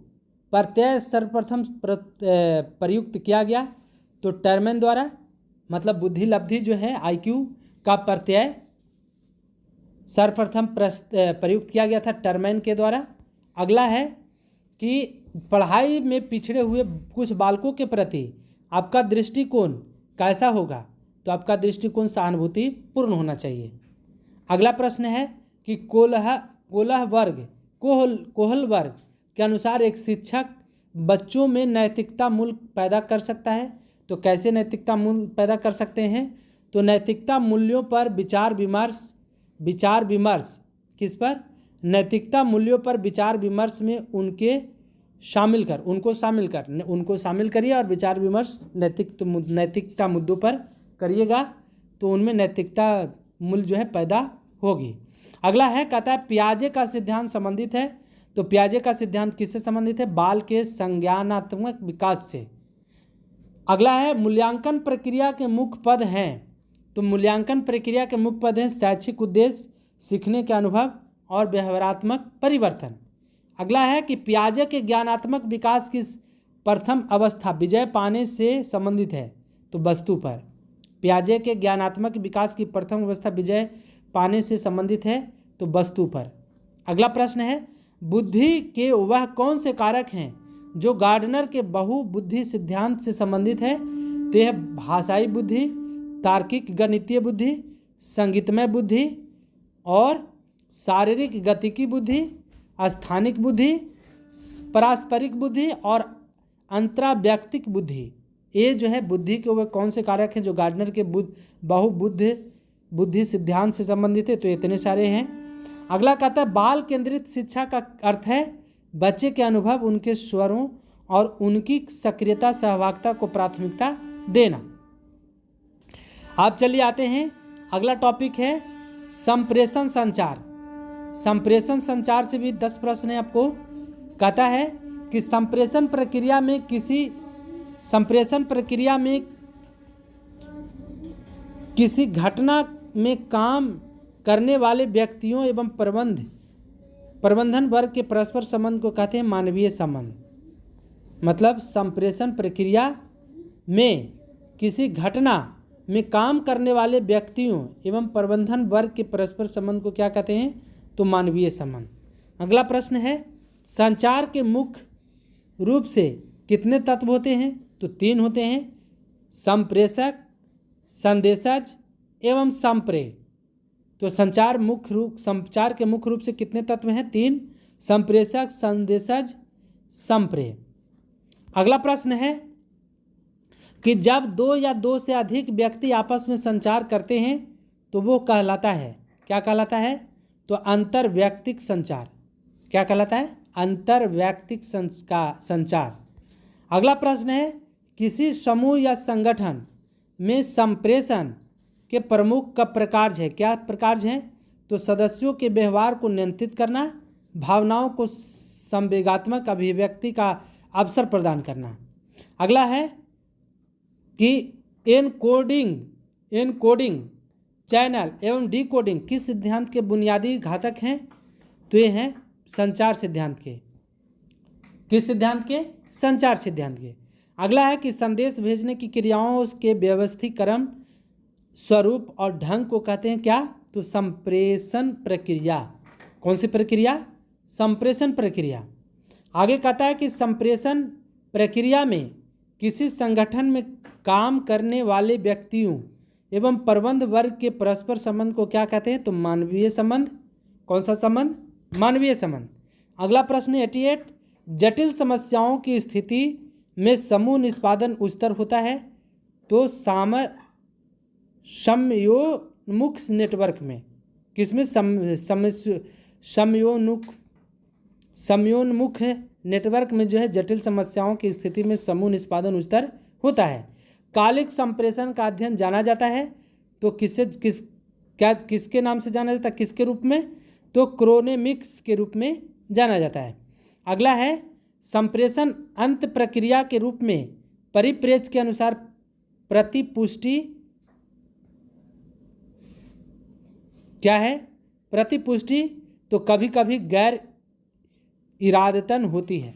प्रत्यय सर्वप्रथम प्रयुक्त किया गया, तो टर्मेन द्वारा, मतलब बुद्धि लब्धि जो है IQ का प्रत्यय सर्वप्रथम प्रयुक्त किया गया था टर्मेन के द्वारा। अगला है कि पढ़ाई में पिछड़े हुए कुछ बालकों के प्रति आपका दृष्टिकोण कैसा होगा, तो आपका दृष्टिकोण सहानुभूतिपूर्ण होना चाहिए। अगला प्रश्न है कि कोहल वर्ग के अनुसार एक शिक्षक बच्चों में नैतिकता मूल्य पैदा कर सकता है। तो कैसे नैतिकता मूल्य पैदा कर सकते हैं, तो नैतिकता मूल्यों पर विचार विमर्श किस पर, नैतिकता मूल्यों पर विचार विमर्श में उनको शामिल करिए और विचार विमर्श नैतिकता मुद्दों पर करिएगा, तो उनमें नैतिकता मूल्य जो है पैदा होगी। अगला है कहता है पियाजे का सिद्धांत संबंधित है। तो पियाजे का सिद्धांत किससे संबंधित है, बाल के संज्ञानात्मक विकास से। अगला है मूल्यांकन प्रक्रिया के मुख्य पद हैं। तो मूल्यांकन प्रक्रिया के मुख्य पद हैं शैक्षिक उद्देश्य, सीखने के अनुभव और व्यवहारात्मक परिवर्तन। अगला है कि पियाजे के ज्ञानात्मक विकास की प्रथम अवस्था विजय पाने से संबंधित है। तो वस्तु पर पियाजे के ज्ञानात्मक विकास की प्रथम अवस्था विजय पाने से संबंधित है, तो वस्तु पर। अगला प्रश्न है बुद्धि के वह कौन से कारक हैं जो गार्डनर के बहुबुद्धि सिद्धांत से संबंधित है। तो यह भाषाई बुद्धि, तार्किक गणितीय बुद्धि, संगीतमय बुद्धि और शारीरिक गतिकी बुद्धि, स्थानिक बुद्धि, पारस्परिक बुद्धि और अंतराव्यक्तिक बुद्धि। ये जो है बुद्धि के वह कौन से कारक हैं जो गार्डनर के बुद्धि सिद्धांत से संबंधित है। तो इतने सारे हैं। अगला कहता है बाल केंद्रित शिक्षा का अर्थ है बच्चे के अनुभव, उनके स्वरों और उनकी सक्रियता सहभागिता को प्राथमिकता देना। आप चलिए आते हैं, अगला टॉपिक है संप्रेषण संचार। संप्रेषण संचार से भी 10 प्रश्न है आपको। कहता है कि संप्रेषण प्रक्रिया में किसी घटना में काम करने वाले व्यक्तियों एवं प्रबंधन वर्ग के परस्पर संबंध को कहते हैं मानवीय संबंध। मतलब संप्रेषण प्रक्रिया में किसी घटना में काम करने वाले व्यक्तियों एवं प्रबंधन वर्ग के परस्पर संबंध को क्या कहते हैं, तो मानवीय संबंध। अगला प्रश्न है संचार के मुख्य रूप से कितने तत्व होते हैं, तो 3 होते हैं, संप्रेषक, संदेशज एवं संप्रेय। तो संचार के मुख्य रूप से कितने तत्व हैं, 3, संप्रेषक, संदेशज, संप्रेय। अगला प्रश्न है कि जब 2 या 2 से अधिक व्यक्ति आपस में संचार करते हैं तो वो कहलाता है, क्या कहलाता है, तो अंतर्वैयक्तिक संचार। क्या कहलाता है, अंतर्वैयक्तिक संचार। अगला प्रश्न है किसी समूह या संगठन में संप्रेषण के प्रमुख का प्रकार है, क्या प्रकार है? तो सदस्यों के व्यवहार को नियंत्रित करना, भावनाओं को संवेगात्मक अभिव्यक्ति का अवसर प्रदान करना। अगला है कि एनकोडिंग चैनल एवं डिकोडिंग किस सिद्धांत के बुनियादी घटक हैं? तो ये हैं संचार सिद्धांत के। किस सिद्धांत के? संचार सिद्धांत के। अगला है कि संदेश भेजने की क्रियाओं के व्यवस्थीकरण, स्वरूप और ढंग को कहते हैं क्या? तो संप्रेषण प्रक्रिया। कौन सी प्रक्रिया? संप्रेषण प्रक्रिया। आगे कहता है कि संप्रेषण प्रक्रिया में किसी संगठन में काम करने वाले व्यक्तियों एवं प्रबंध वर्ग के परस्पर संबंध को क्या कहते हैं? तो मानवीय संबंध। कौन सा संबंध? मानवीय संबंध। अगला प्रश्न 88, जटिल समस्याओं की स्थिति में समूह निष्पादन उच्चतर होता है। तो समयोन्मुख नेटवर्क में, किसमें? समयोन्मुख नेटवर्क में जो है जटिल समस्याओं की स्थिति में समूह निष्पादन उच्चतर होता है। कालिक संप्रेषण का अध्ययन जाना जाता है तो किसके नाम से जाना जाता है? किसके रूप में? तो क्रोनेमिक्स के रूप में जाना जाता है। अगला है संप्रेषण अंत प्रक्रिया के रूप में परिप्रेक्ष्य के अनुसार प्रतिपुष्टि क्या है? प्रतिपुष्टि तो कभी कभी गैर इरादतन होती है।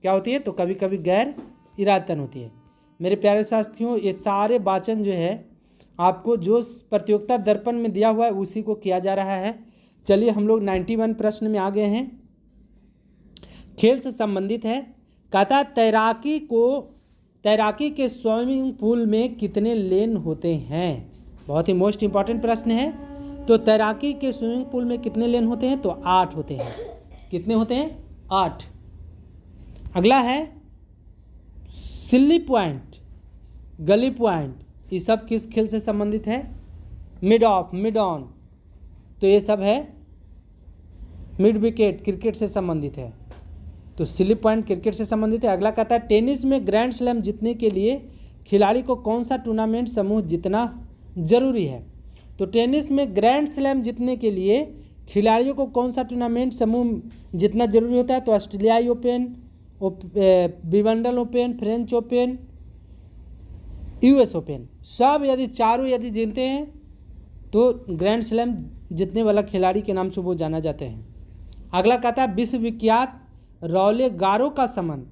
क्या होती है? तो कभी कभी गैर इरादतन होती है। मेरे प्यारे साथियों, ये सारे वाचन जो है आपको जो प्रतियोगिता दर्पण में दिया हुआ है उसी को किया जा रहा है। चलिए हम लोग 91 प्रश्न में आ गए हैं। खेल से संबंधित है। कहता तैराकी के स्विमिंग पूल में कितने लेन होते हैं? बहुत ही मोस्ट इंपॉर्टेंट प्रश्न है। तो तैराकी के स्विमिंग पूल में कितने लेन होते हैं? तो 8 होते हैं। कितने होते हैं? 8। अगला है सिल्ली पॉइंट, गली पॉइंट, ये सब किस खेल से संबंधित है? मिड ऑन, तो ये सब है मिड विकेट, क्रिकेट से संबंधित है। तो सिल्ली पॉइंट क्रिकेट से संबंधित है। अगला कहता है टेनिस में ग्रैंड स्लैम जीतने के लिए खिलाड़ी को कौन सा टूर्नामेंट समूह जीतना जरूरी है? तो टेनिस में ग्रैंड स्लैम जीतने के लिए खिलाड़ियों को कौन सा टूर्नामेंट समूह जीतना जरूरी होता है? तो ऑस्ट्रेलियाई open, Wimbledon open, French open, US open, सब यदि चारों यदि जीतते हैं तो ग्रैंड स्लैम जीतने वाला खिलाड़ी के नाम से वो जाना जाते हैं। अगला कहता है विश्वविख्यात रौले गारो का संबंध,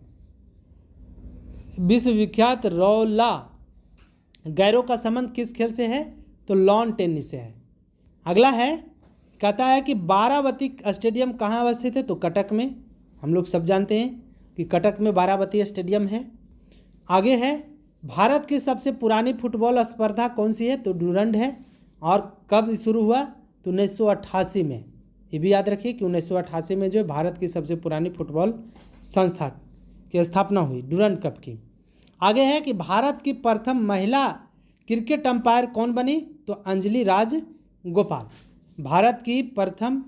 विश्वविख्यात रौला गैरो का संबंध किस खेल से है? तो लॉन टेनिस से है। अगला है कहता है कि बारावती स्टेडियम कहाँ अवस्थित है? तो कटक में। हम लोग सब जानते हैं कि कटक में बारावती स्टेडियम है। आगे है भारत की सबसे पुरानी फुटबॉल स्पर्धा कौन सी है? तो डूरंड है। और कब शुरू हुआ? तो 1988 में। ये भी याद रखिए कि 1988 में जो भारत की सबसे पुरानी फुटबॉल संस्था की स्थापना हुई डूरंड कप की। आगे है कि भारत की प्रथम महिला क्रिकेट अंपायर कौन बनी? तो अंजलि राजगोपाल। भारत की प्रथम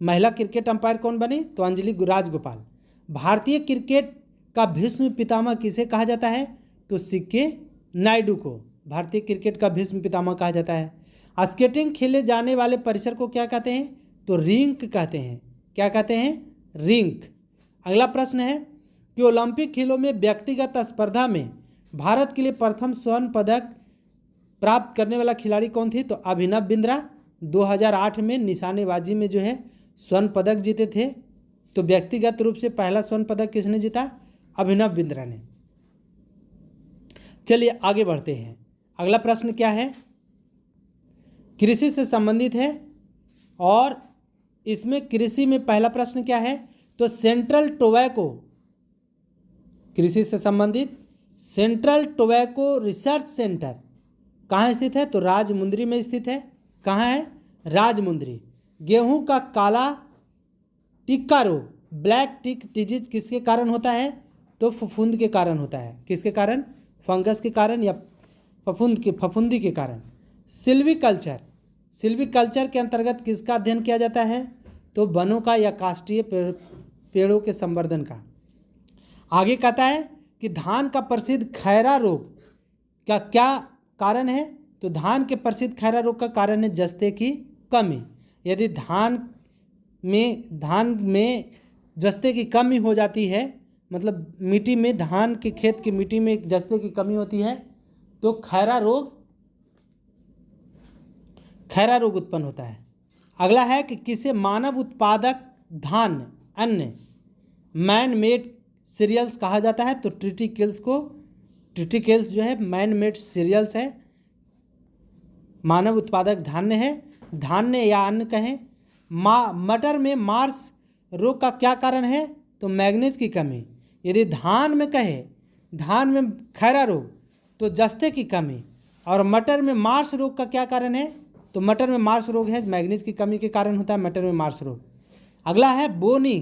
महिला क्रिकेट अंपायर कौन बनी? तो अंजलि राजगोपाल। भारतीय क्रिकेट का भीष्म पितामह किसे कहा जाता है? तो सीके नायडू को भारतीय क्रिकेट का भीष्म पितामह कहा जाता है। स्केटिंग खेले जाने वाले परिसर को क्या कहते हैं? तो रिंक कहते हैं। क्या कहते हैं? रिंक। अगला प्रश्न है कि ओलंपिक खेलों में व्यक्तिगत स्पर्धा में भारत के लिए प्रथम स्वर्ण पदक प्राप्त करने वाला खिलाड़ी कौन थी? तो अभिनव बिंद्रा 2008 में निशानेबाजी में जो है स्वर्ण पदक जीते थे। तो व्यक्तिगत रूप से पहला स्वर्ण पदक किसने जीता? अभिनव बिंद्रा ने। चलिए आगे बढ़ते हैं। अगला प्रश्न क्या है? कृषि से संबंधित है और इसमें कृषि में पहला प्रश्न क्या है? तो सेंट्रल टोबैको, कृषि से संबंधित सेंट्रल टोबैको रिसर्च सेंटर कहाँ स्थित है? तो राजमुंदरी में स्थित है। कहाँ है? राजमुंदरी। गेहूं का काला टिक्का रोग, ब्लैक टिक डिजीज किसके कारण होता है? तो फफूंद के कारण होता है। किसके कारण? फंगस के कारण या फफूंदी के कारण। सिल्वीकल्चर, सिल्वीकल्चर के अंतर्गत किसका अध्ययन किया जाता है? तो वनों का या काष्ठीय पेड़ों के संवर्धन का। आगे कहता है कि धान का प्रसिद्ध खैरा रोग का क्या कारण है? तो धान के प्रसिद्ध खैरा रोग का कारण है जस्ते की कमी। यदि धान में जस्ते की कमी हो जाती है, मतलब मिट्टी में, धान के खेत की मिट्टी में जस्ते की कमी होती है, तो खैरा रोग उत्पन्न होता है। अगला है कि किसे मानव उत्पादक धान्य अन्न मैन मेड सीरियल्स कहा जाता है? तो ट्रिटिकेल्स जो है मैन मेड सीरियल्स है, मानव उत्पादक धान्य है, धान्य या अन्न कहें। मटर में मार्स रोग का क्या कारण है? तो मैग्नीज की कमी। यदि धान में खैरा रोग तो जस्ते की कमी, और मटर में मार्स रोग का क्या कारण है? तो मटर में मार्स रोग है, मैग्नीज की कमी के कारण होता है मटर में मार्स रोग। अगला है बोनी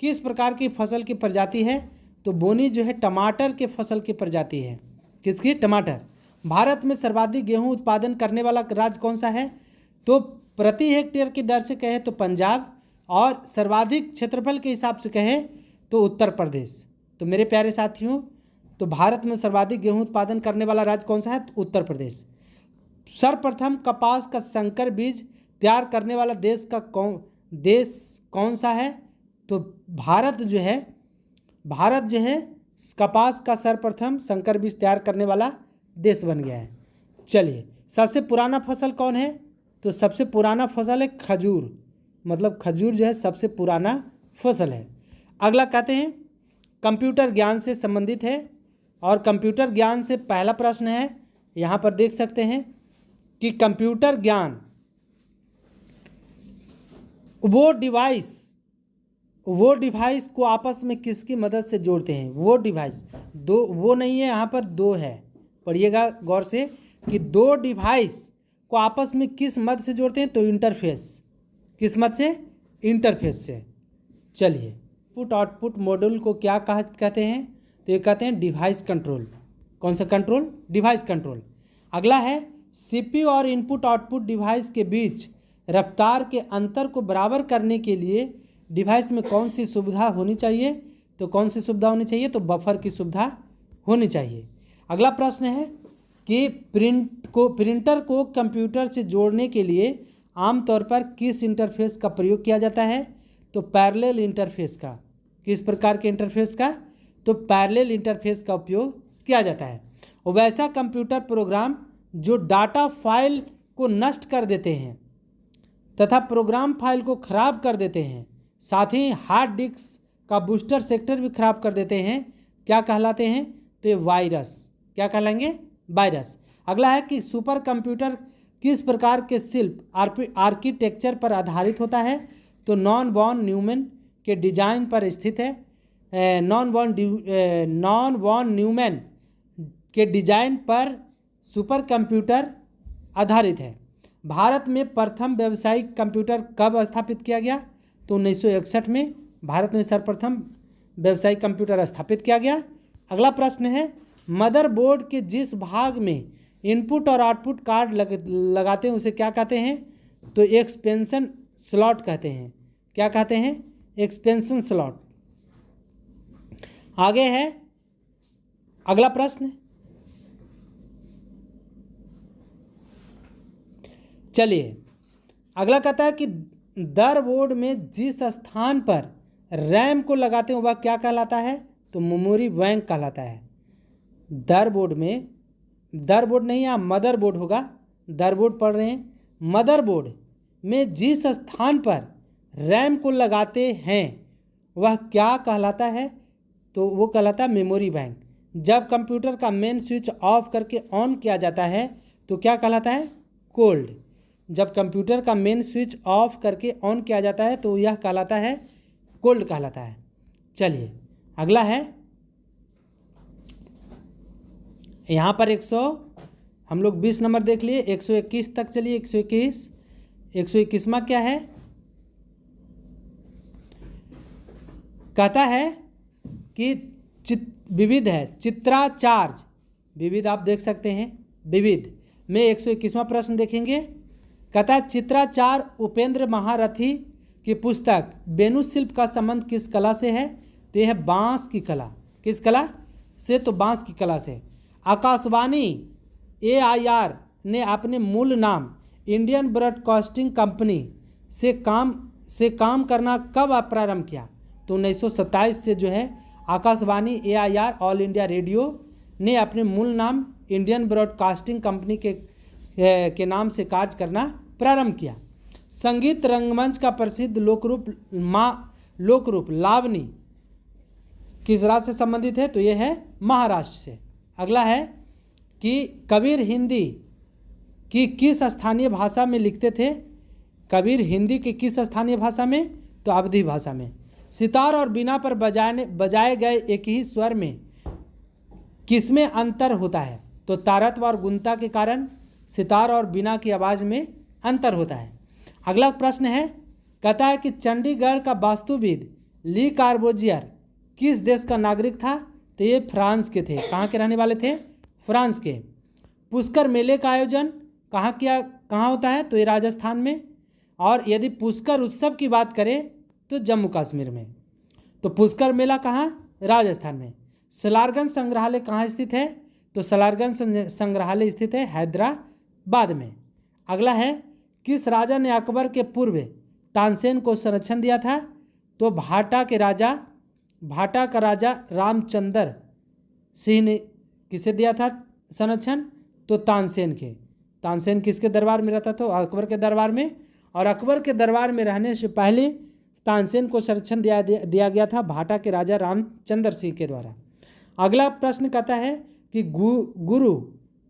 किस प्रकार की फसल की प्रजाति है? तो बोनी जो है टमाटर के फसल की प्रजाति है। किसकी? टमाटर। भारत में सर्वाधिक गेहूं उत्पादन करने वाला राज्य कौन सा है? तो प्रति हेक्टेयर की दर से कहे तो पंजाब, और सर्वाधिक क्षेत्रफल के हिसाब से कहे तो उत्तर प्रदेश। तो मेरे प्यारे साथियों, तो भारत में सर्वाधिक गेहूं उत्पादन करने वाला राज्य कौन सा है? तो उत्तर प्रदेश। सर्वप्रथम कपास का संकर बीज तैयार करने वाला देश कौन सा है? तो भारत जो है कपास का सर्वप्रथम संकर बीज तैयार करने वाला देश बन गया है। चलिए, सबसे पुराना फसल कौन है? तो सबसे पुराना फसल है खजूर, मतलब खजूर जो है सबसे पुराना फसल है। अगला कहते हैं कंप्यूटर ज्ञान से संबंधित है, और कंप्यूटर ज्ञान से पहला प्रश्न है, यहाँ पर देख सकते हैं कि कंप्यूटर ज्ञान वो डिवाइस को आपस में किसकी मदद से जोड़ते हैं? वो डिवाइस वो नहीं है, यहाँ पर दो है, पढ़िएगा गौर से कि दो डिवाइस को आपस में किस मद से जोड़ते हैं? तो इंटरफेस। किस मद से? इंटरफेस से। चलिए, इनपुट आउटपुट मॉड्यूल को क्या कहते हैं? तो ये कहते हैं डिवाइस कंट्रोल। कौन सा कंट्रोल? Device control. अगला है सीपीयू और इनपुट आउटपुट डिवाइस के बीच रफ्तार के अंतर को बराबर करने के लिए डिवाइस में कौन सी सुविधा होनी चाहिए? तो कौन सी सुविधा होनी चाहिए? तो बफर की सुविधा होनी चाहिए। अगला प्रश्न है कि प्रिंटर को कंप्यूटर से जोड़ने के लिए आमतौर पर किस इंटरफेस का प्रयोग किया जाता है? तो पैरेलल इंटरफेस का। किस प्रकार के इंटरफेस का? तो पैरेलल इंटरफेस का उपयोग किया जाता है। और वैसा कंप्यूटर प्रोग्राम जो डाटा फाइल को नष्ट कर देते हैं तथा प्रोग्राम फाइल को खराब कर देते हैं, साथ ही हार्ड डिस्क का बूस्टर सेक्टर भी खराब कर देते हैं, क्या कहलाते हैं? तो ये वायरस। क्या कहलाएंगे? वायरस। अगला है कि सुपर कंप्यूटर किस प्रकार के शिल्प आर्किटेक्चर पर आधारित होता है? तो नॉन वॉन न्यूमैन के डिजाइन पर स्थित है। नॉन वॉन न्यूमैन के डिजाइन पर सुपर कंप्यूटर आधारित है। भारत में प्रथम व्यावसायिक कंप्यूटर कब स्थापित किया गया? तो 1961 में भारत में सर्वप्रथम व्यावसायिक कंप्यूटर स्थापित किया गया। अगला प्रश्न है मदरबोर्ड के जिस भाग में इनपुट और आउटपुट कार्ड लगाते हैं उसे क्या कहते हैं? तो एक्सपेंशन स्लॉट कहते हैं। क्या कहते हैं? Expansion slot. आगे है अगला प्रश्न। चलिए, अगला कहता है कि दरबोर्ड में जिस स्थान पर रैम को लगाते हैं वह क्या कहलाता है? तो मेमोरी बैंक कहलाता है। दरबोर्ड नहीं, यहाँ मदरबोर्ड होगा, दरबोर्ड पढ़ रहे हैं। मदरबोर्ड में जिस स्थान पर रैम को लगाते हैं वह क्या कहलाता है? तो वो कहलाता है मेमोरी बैंक। जब कंप्यूटर का मेन स्विच ऑफ करके ऑन किया जाता है तो क्या कहलाता है? कोल्ड। जब कंप्यूटर का मेन स्विच ऑफ करके ऑन किया जाता है तो यह कहलाता है कोल्ड कहलाता है। चलिए, अगला है यहाँ पर 100 हम लोग 20 नंबर देख लिए, 121 तक चलिए। 121वां क्या है? कहता है कि विविध है चित्राचार्य। विविध आप देख सकते हैं, विविध में 121वां प्रश्न देखेंगे। कहता है चित्राचार्य उपेंद्र महारथी की पुस्तक वेणु शिल्प का संबंध किस कला से है? तो यह है बांस की कला। किस कला? से तो बांस की कला से। आकाशवाणी AIR ने अपने मूल नाम इंडियन ब्रॉडकास्टिंग कंपनी से काम करना कब प्रारंभ किया? तो 1927 से जो है Akashvani AIR all India radio ने अपने मूल नाम इंडियन ब्रॉडकास्टिंग कंपनी के नाम से कार्य करना प्रारंभ किया। संगीत रंगमंच का प्रसिद्ध लोकरूप लावनी किस राज्य से संबंधित है? तो यह है महाराष्ट्र से। अगला है कि कबीर हिंदी की किस स्थानीय भाषा में लिखते थे? कबीर हिंदी की किस स्थानीय भाषा में? तो अवधी भाषा में। सितार और बीना पर बजाए गए एक ही स्वर में किसमें अंतर होता है? तो तारत्व और गुणता के कारण सितार और बीना की आवाज़ में अंतर होता है। अगला प्रश्न है, कहता है कि चंडीगढ़ का वास्तुविद ली कॉर्बूजियर किस देश का नागरिक था? तो ये फ्रांस के थे। कहाँ के रहने वाले थे? फ्रांस के। पुष्कर मेले का आयोजन कहाँ होता है? तो ये राजस्थान में। और यदि पुष्कर उत्सव की बात करें तो जम्मू कश्मीर में। तो पुष्कर मेला कहाँ? राजस्थान में। सलारगंज संग्रहालय कहाँ स्थित है? तो सलारगंज संग्रहालय स्थित है हैदराबाद में। अगला है, किस राजा ने अकबर के पूर्व तानसेन को संरक्षण दिया था? तो भाटा का राजा रामचंद्र सिंह ने किसे दिया था संरक्षण? तो तानसेन के। तानसेन किसके दरबार में रहता था? अकबर के दरबार में। और अकबर के दरबार में रहने से पहले तानसेन को संरक्षण दिया गया था भाटा के राजा रामचंद्र सिंह के द्वारा। अगला प्रश्न कहता है कि गुरु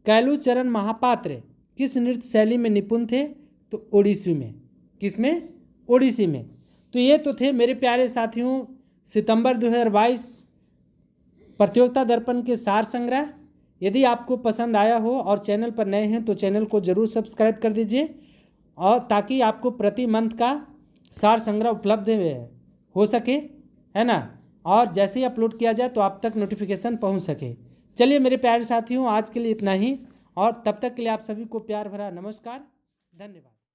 कैलूचरण महापात्र किस नृत्य शैली में निपुण थे? तो ओडिसी में। किसमें? ओडिसी में। तो ये तो थे मेरे प्यारे साथियों सितंबर 2022 प्रतियोगिता दर्पण के सार संग्रह। यदि आपको पसंद आया हो और चैनल पर नए हैं तो चैनल को ज़रूर सब्सक्राइब कर दीजिए, और ताकि आपको प्रति मंथ का सार संग्रह उपलब्ध हो सके, है ना। और जैसे ही अपलोड किया जाए तो आप तक नोटिफिकेशन पहुंच सके। चलिए मेरे प्यारे साथियों, आज के लिए इतना ही, और तब तक के लिए आप सभी को प्यार भरा नमस्कार, धन्यवाद।